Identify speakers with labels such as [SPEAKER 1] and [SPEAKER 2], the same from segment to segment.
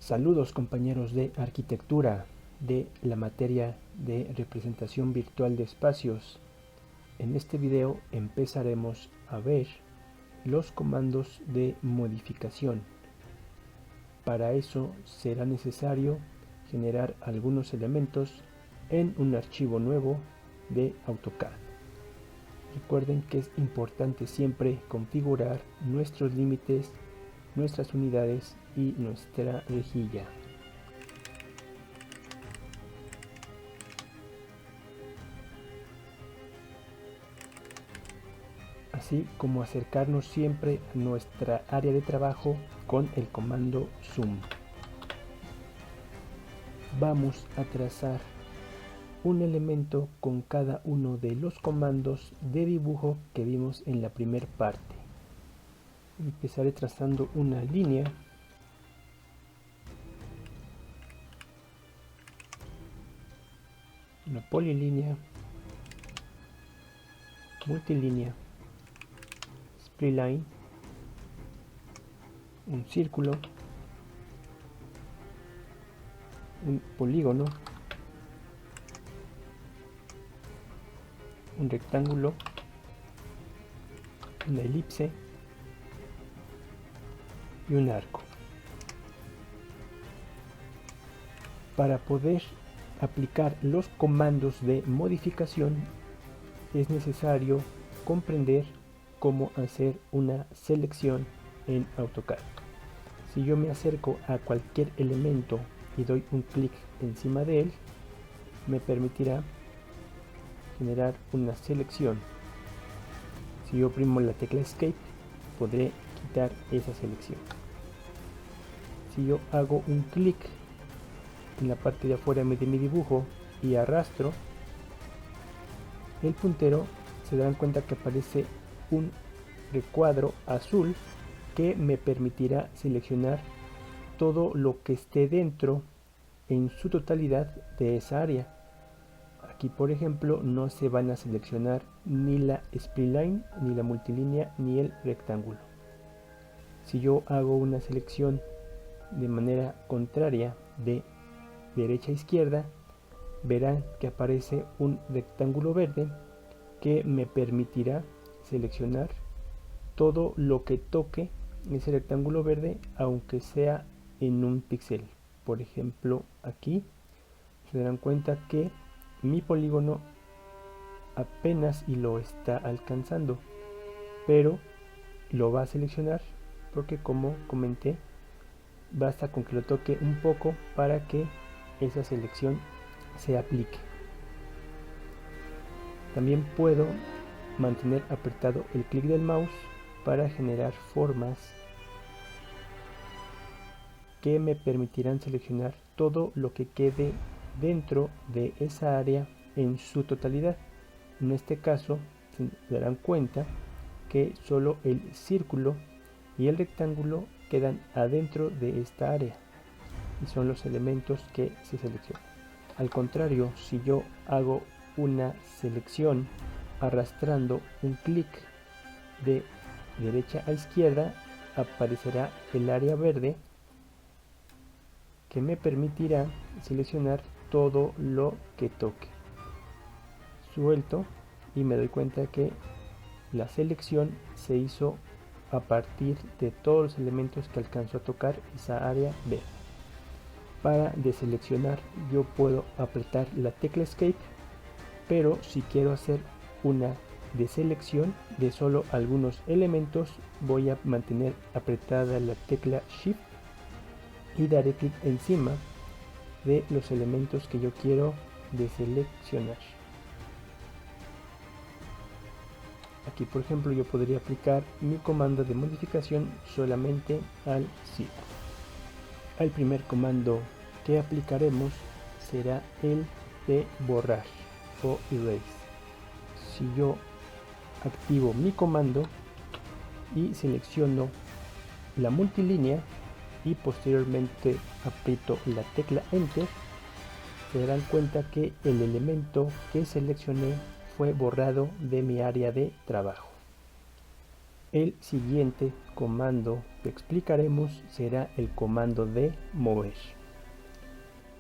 [SPEAKER 1] Saludos compañeros de arquitectura de la materia de representación virtual de espacios. En este video empezaremos a ver los comandos de modificación. Para eso será necesario generar algunos elementos en un archivo nuevo de AutoCAD. Recuerden que es importante siempre configurar nuestros límites, nuestras unidades y nuestra rejilla. Así como acercarnos siempre a nuestra área de trabajo con el comando zoom. Vamos a trazar un elemento con cada uno de los comandos de dibujo que vimos en la primera parte. Empezaré trazando una línea, una polilínea, multilínea, spline, un círculo, un polígono, un rectángulo, una elipse y un arco. Para poder aplicar los comandos de modificación es necesario comprender cómo hacer una selección en AutoCAD. Si yo me acerco a cualquier elemento y doy un clic encima de él, me permitirá generar una selección. Si yo oprimo la tecla Escape, podré quitar esa selección. Si yo hago un clic en la parte de afuera de mi dibujo y arrastro el puntero, se darán cuenta que aparece un recuadro azul que me permitirá seleccionar todo lo que esté dentro en su totalidad de esa área. Aquí por ejemplo no se van a seleccionar ni la spline, ni la multilínea, ni el rectángulo. Si yo hago una selección de manera contraria de derecha a izquierda, verán que aparece un rectángulo verde que me permitirá seleccionar todo lo que toque ese rectángulo verde, aunque sea en un píxel. Por ejemplo, aquí se darán cuenta que mi polígono apenas y lo está alcanzando, pero lo va a seleccionar porque, como comenté, basta con que lo toque un poco para que esa selección se aplique. También puedo mantener apretado el clic del mouse para generar formas que me permitirán seleccionar todo lo que quede dentro de esa área en su totalidad. En este caso se darán cuenta que solo el círculo y el rectángulo quedan adentro de esta área y son los elementos que se seleccionan. Al contrario, si yo hago una selección arrastrando un clic de derecha a izquierda, aparecerá el área verde que me permitirá seleccionar todo lo que toque. Suelto y me doy cuenta que la selección se hizo a partir de todos los elementos que alcanzó a tocar esa área verde. Para deseleccionar yo puedo apretar la tecla Escape, pero si quiero hacer una deselección de solo algunos elementos, voy a mantener apretada la tecla Shift y daré clic encima de los elementos que yo quiero deseleccionar. Aquí por ejemplo yo podría aplicar mi comando de modificación solamente al círculo. El primer comando que aplicaremos será el de borrar o erase. Si yo activo mi comando y selecciono la multilínea y posteriormente aprieto la tecla Enter, se darán cuenta que el elemento que seleccioné fue borrado de mi área de trabajo. El siguiente comando que explicaremos será el comando de mover.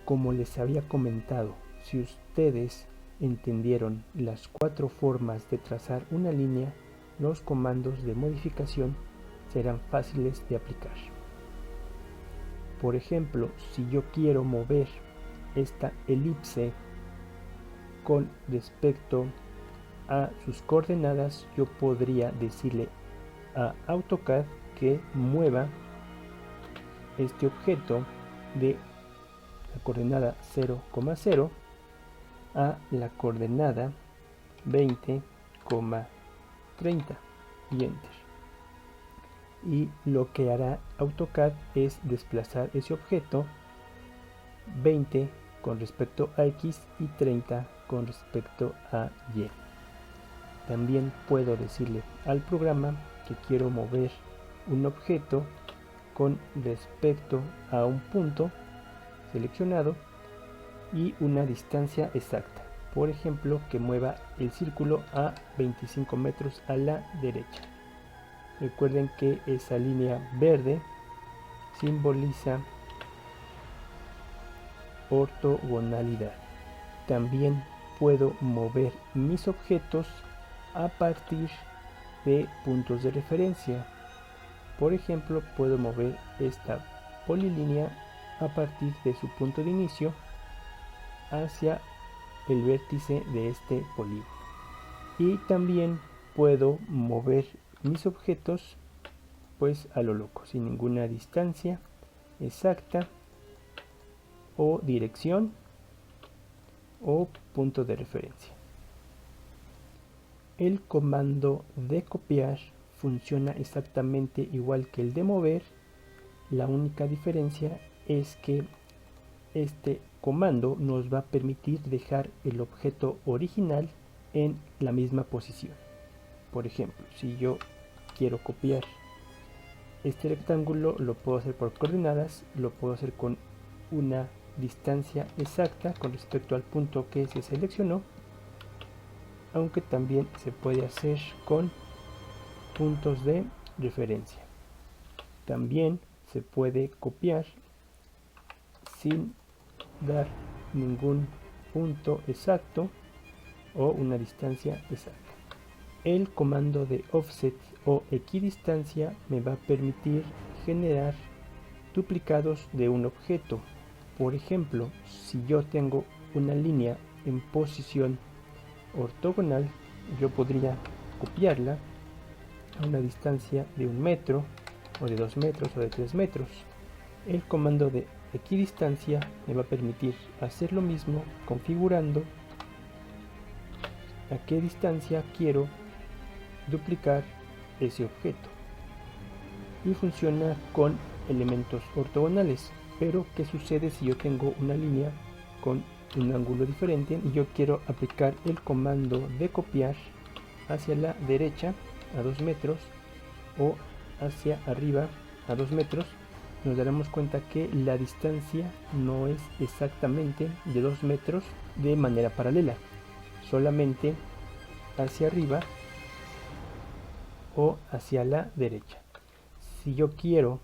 [SPEAKER 1] Como les había comentado, si ustedes entendieron las 4 formas de trazar una línea, los comandos de modificación serán fáciles de aplicar. Por ejemplo, si yo quiero mover esta elipse con respecto a sus coordenadas, yo podría decirle a AutoCAD que mueva este objeto de la coordenada 0,0 a la coordenada 20,30 y Enter. Y lo que hará AutoCAD es desplazar ese objeto 20 con respecto a X y 30 con respecto a Y. También puedo decirle al programa que quiero mover un objeto con respecto a un punto seleccionado y una distancia exacta. Por ejemplo, que mueva el círculo a 25 metros a la derecha. Recuerden que esa línea verde simboliza ortogonalidad. También puedo mover mis objetos a partir de puntos de referencia. Por ejemplo, puedo mover esta polilínea a partir de su punto de inicio hacia el vértice de este polígono. Y también puedo mover mis objetos pues a lo loco, sin ninguna distancia exacta o dirección o punto de referencia. El comando de copiar funciona exactamente igual que el de mover. La única diferencia es que este comando nos va a permitir dejar el objeto original en la misma posición. Por ejemplo, si yo quiero copiar este rectángulo, lo puedo hacer por coordenadas, lo puedo hacer con una distancia exacta con respecto al punto que se seleccionó, aunque también se puede hacer con puntos de referencia. También se puede copiar sin dar ningún punto exacto o una distancia exacta. El comando de offset o equidistancia me va a permitir generar duplicados de un objeto. Por ejemplo, si yo tengo una línea en posición ortogonal, yo podría copiarla a una distancia de 1 metro o de 2 metros o de 3 metros. El comando de equidistancia me va a permitir hacer lo mismo configurando a qué distancia quiero duplicar ese objeto, y funciona con elementos ortogonales. Pero ¿qué sucede si yo tengo una línea con un ángulo diferente y yo quiero aplicar el comando de copiar hacia la derecha a 2 metros o hacia arriba a 2 metros? Nos daremos cuenta que la distancia no es exactamente de 2 metros de manera paralela, solamente hacia arriba o hacia la derecha. Si yo quiero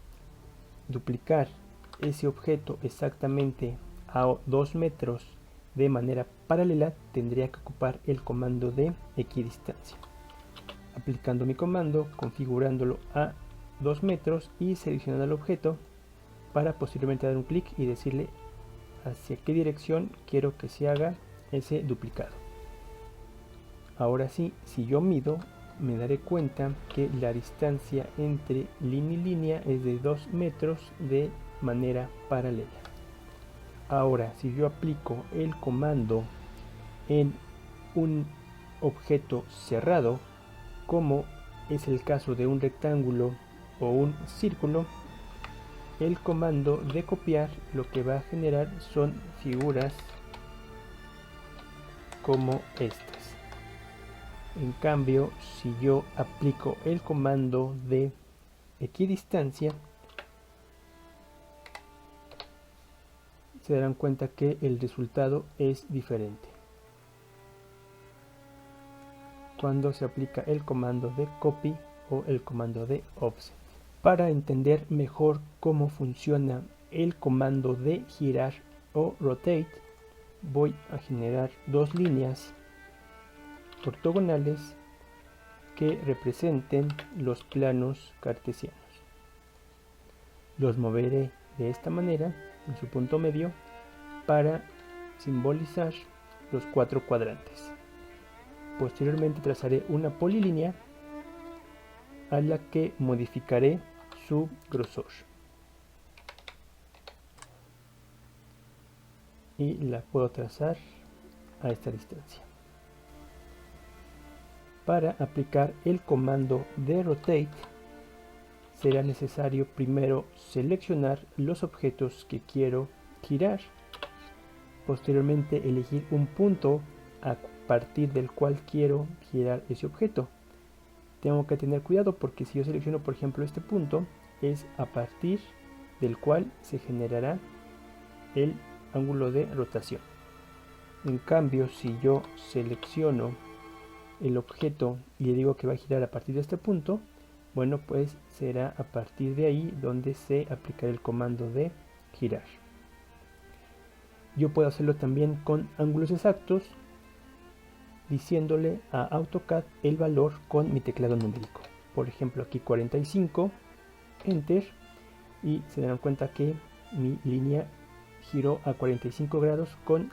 [SPEAKER 1] duplicar ese objeto exactamente a 2 metros de manera paralela, tendría que ocupar el comando de equidistancia, aplicando mi comando, configurándolo a 2 metros y seleccionando el objeto para posteriormente dar un clic y decirle hacia qué dirección quiero que se haga ese duplicado. Ahora sí, si yo mido, me daré cuenta que la distancia entre línea y línea es de 2 metros de manera paralela. Ahora, si yo aplico el comando en un objeto cerrado, como es el caso de un rectángulo o un círculo, el comando de copiar lo que va a generar son figuras como estas. En cambio, si yo aplico el comando de equidistancia, se darán cuenta que el resultado es diferente. Cuando se aplica el comando de copy o el comando de offset. Para entender mejor cómo funciona el comando de girar o rotate, voy a generar dos líneas ortogonales que representen los planos cartesianos. Los moveré de esta manera en su punto medio para simbolizar los cuatro cuadrantes. Posteriormente trazaré una polilínea a la que modificaré su grosor y la puedo trazar a esta distancia. Para aplicar el comando de rotate será necesario primero seleccionar los objetos que quiero girar, posteriormente elegir un punto a partir del cual quiero girar ese objeto. Tengo que tener cuidado porque si yo selecciono por ejemplo este punto, es a partir del cual se generará el ángulo de rotación. En cambio, si yo selecciono el objeto y le digo que va a girar a partir de este punto, bueno, pues será a partir de ahí donde se aplicará el comando de girar. Yo puedo hacerlo también con ángulos exactos, diciéndole a AutoCAD el valor con mi teclado numérico. Por ejemplo, aquí 45, Enter, y se darán cuenta que mi línea giró a 45 grados con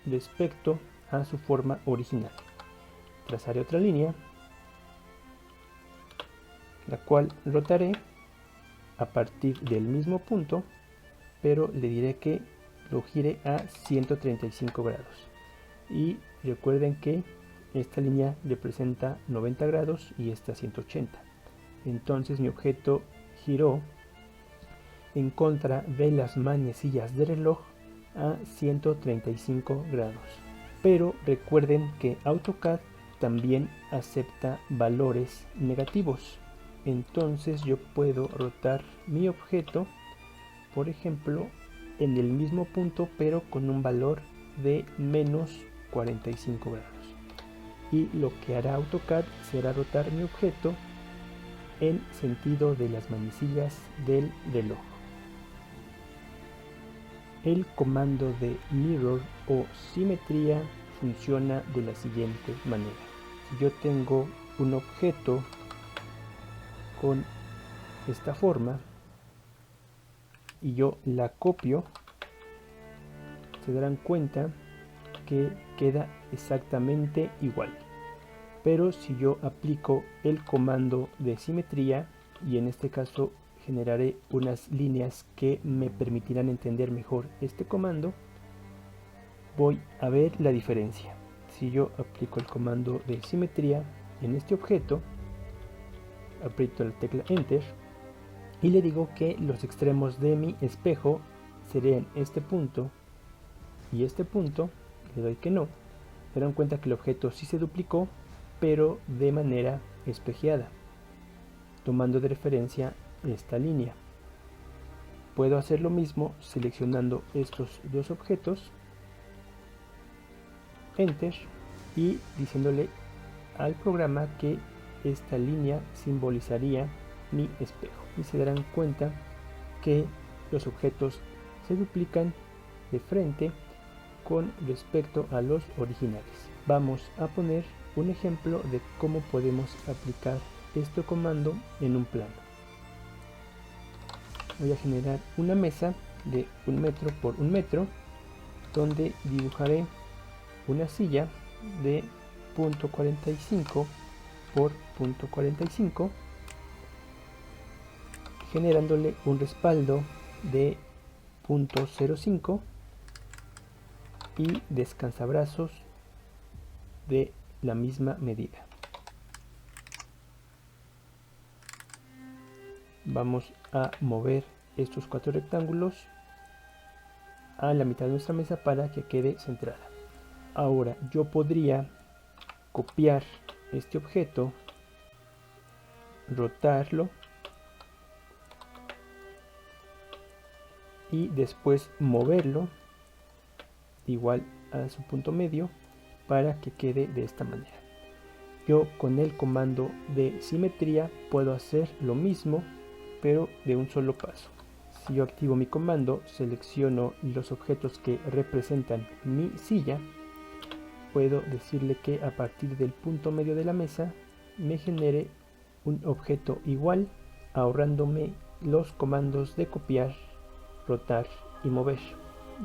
[SPEAKER 1] respecto a su forma original. Trazaré otra línea, la cual rotaré a partir del mismo punto, pero le diré que lo gire a 135 grados. Y recuerden que esta línea representa 90 grados y esta 180. Entonces mi objeto giró en contra de las manecillas del reloj a 135 grados. Pero recuerden que AutoCAD también acepta valores negativos. Entonces yo puedo rotar mi objeto, por ejemplo, en el mismo punto pero con un valor de menos 45 grados. Y lo que hará AutoCAD será rotar mi objeto en sentido de las manecillas del reloj. El comando de mirror o simetría funciona de la siguiente manera. Si yo tengo un objeto con esta forma y yo la copio, se darán cuenta que queda exactamente igual. Pero si yo aplico el comando de simetría, y en este caso generaré unas líneas que me permitirán entender mejor este comando, voy a ver la diferencia. Si yo aplico el comando de simetría en este objeto, aprieto la tecla Enter y le digo que los extremos de mi espejo serían este punto y este punto, le doy que no, se dan cuenta que el objeto sí se duplicó, pero de manera espejeada, tomando de referencia esta línea. Puedo hacer lo mismo seleccionando estos dos objetos, Enter, y diciéndole al programa que esta línea simbolizaría mi espejo. Y se darán cuenta que los objetos se duplican de frente con respecto a los originales. Vamos a poner un ejemplo de cómo podemos aplicar este comando en un plano. Voy a generar una mesa de 1 metro por 1 metro donde dibujaré una silla de .45 por .45, generándole un respaldo de .05 y descansabrazos de la misma medida. Vamos a mover estos cuatro rectángulos a la mitad de nuestra mesa para que quede centrada. Ahora yo podría copiar este objeto, rotarlo y después moverlo igual a su punto medio para que quede de esta manera. yo con el comando de simetría puedo hacer lo mismo, pero de un solo paso. Si yo activo mi comando, selecciono los objetos que representan mi silla, puedo decirle que a partir del punto medio de la mesa me genere un objeto igual, ahorrándome los comandos de copiar, rotar y mover.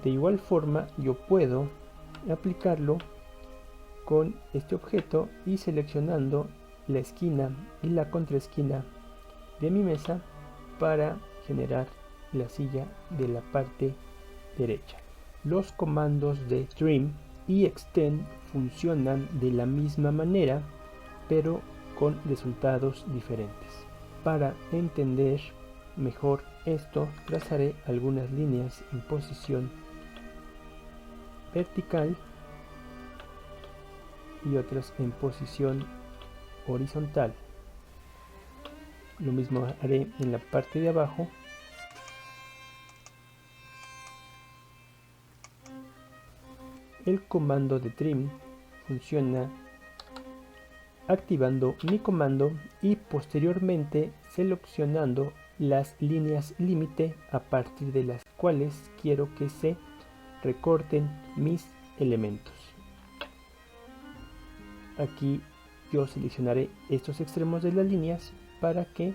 [SPEAKER 1] De igual forma yo puedo aplicarlo con este objeto y seleccionando la esquina y la contraesquina de mi mesa para generar la silla de la parte derecha. Los comandos de trim y extend funcionan de la misma manera, pero con resultados diferentes. Para entender mejor esto, trazaré algunas líneas en posición vertical y otras en posición horizontal. Lo mismo haré en la parte de abajo. El comando de trim funciona activando mi comando y posteriormente seleccionando las líneas límite a partir de las cuales quiero que se recorten mis elementos. Aquí yo seleccionaré estos extremos de las líneas para que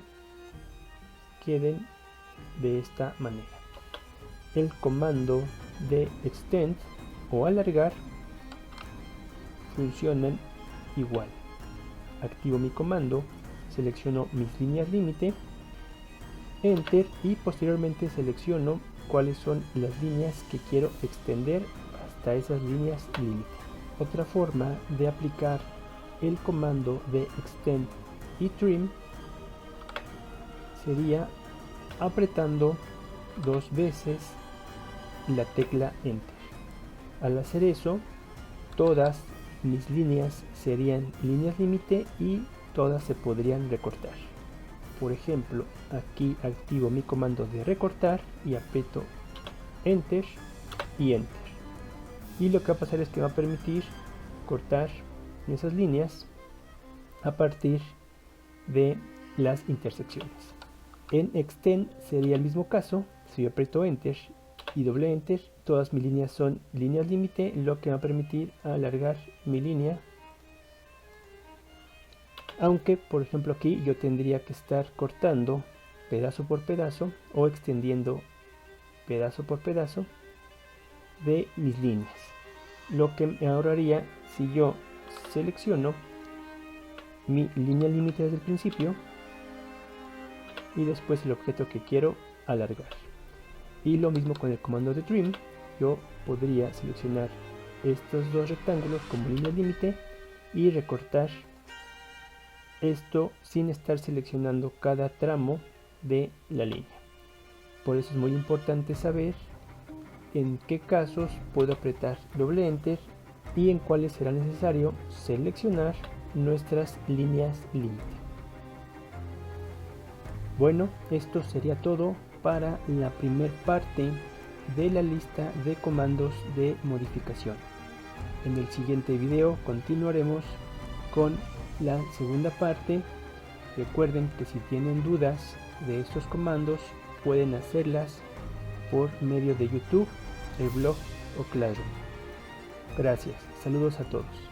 [SPEAKER 1] queden de esta manera. El comando de extend o alargar funcionan igual. Activo mi comando, selecciono mis líneas límite, enter y posteriormente selecciono cuáles son las líneas que quiero extender hasta esas líneas límite. Otra forma de aplicar el comando de extend y trim sería apretando 2 veces la tecla enter. Al hacer eso, todas mis líneas serían líneas límite y todas se podrían recortar. Por ejemplo, aquí activo mi comando de recortar y aprieto enter y enter. Y lo que va a pasar es que va a permitir cortar esas líneas a partir de las intersecciones. En extend sería el mismo caso. Si yo aprieto enter y doble enter, todas mis líneas son líneas límite, lo que va a permitir alargar mi línea, aunque por ejemplo aquí yo tendría que estar cortando pedazo por pedazo o extendiendo pedazo por pedazo de mis líneas, lo que me ahorraría si yo selecciono mi línea límite desde el principio y después el objeto que quiero alargar. Y lo mismo con el comando de trim, yo podría seleccionar estos dos rectángulos como línea límite y recortar esto sin estar seleccionando cada tramo de la línea. Por eso es muy importante saber en qué casos puedo apretar doble enter y en cuáles será necesario seleccionar nuestras líneas límite. Bueno, esto sería todo para la primera parte de la lista de comandos de modificación. En el siguiente video continuaremos con la segunda parte. Recuerden que si tienen dudas de estos comandos pueden hacerlas por medio de YouTube, el blog o Classroom. Gracias, saludos a todos.